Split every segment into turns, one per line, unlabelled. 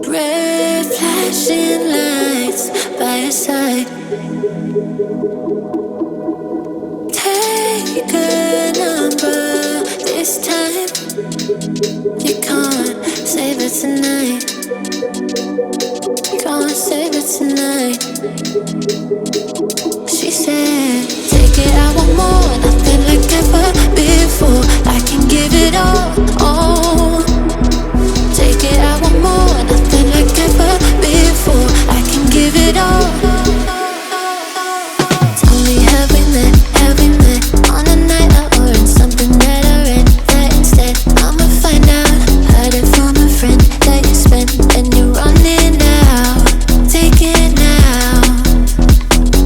Red flashing lights by your side. Take a number this time. You can't save it tonight. Can't save it tonight. She said, take it, I want more. Nothing like ever before. I can give it all. Take it, I want more. Nothing like ever before. I can give it all. Tell me, have we met? Have we met on a night out or in something that I read? That instead, I'ma find out. Heard it from a friend that you spent and you're running out. Take it now.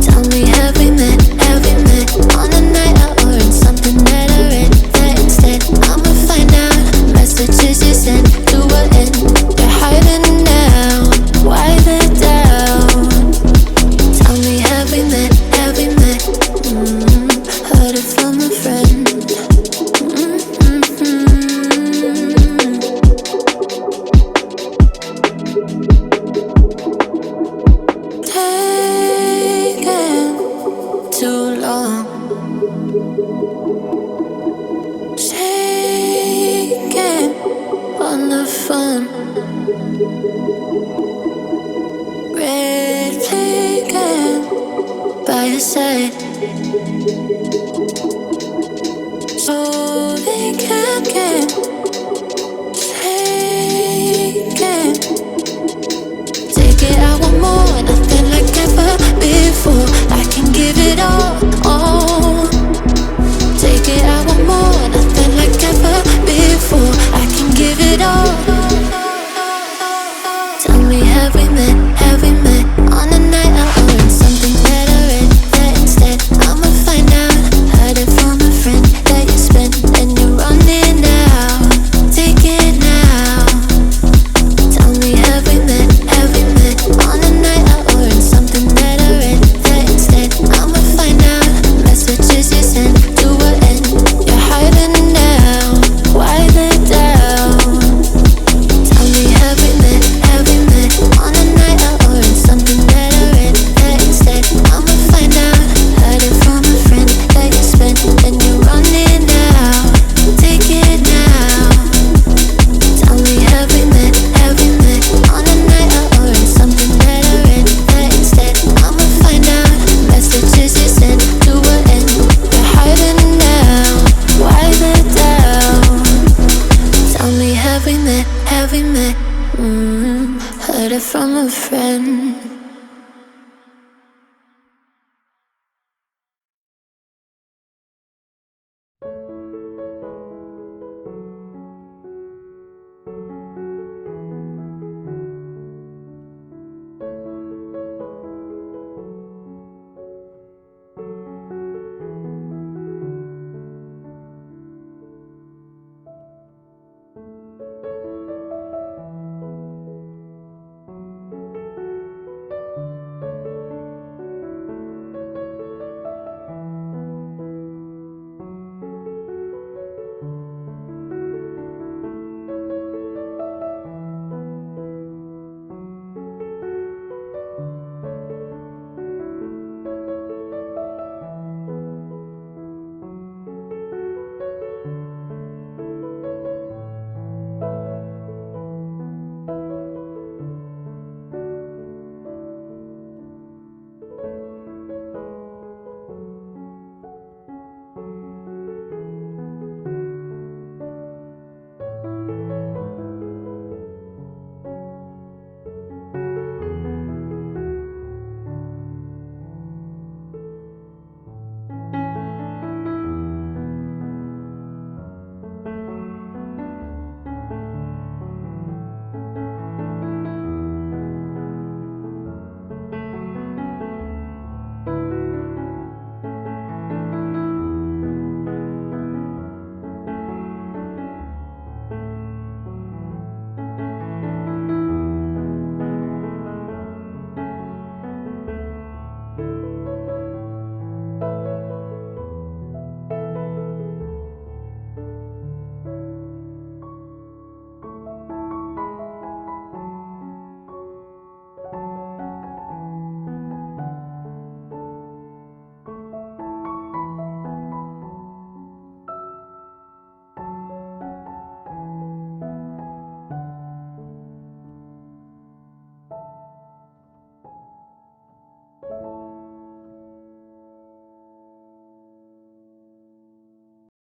Tell me, have we met? Have we met on a night out or in something that I read? That instead, I'ma find out. Messages you sent to an end. They're hiding now. Why the doubt? Tell me, have we met? Have we met? Heard it from a friend. Taking too long. Shaking on the phone. Red flagging by your side. So they can't get taken. Take it, I want more. Nothing like ever before.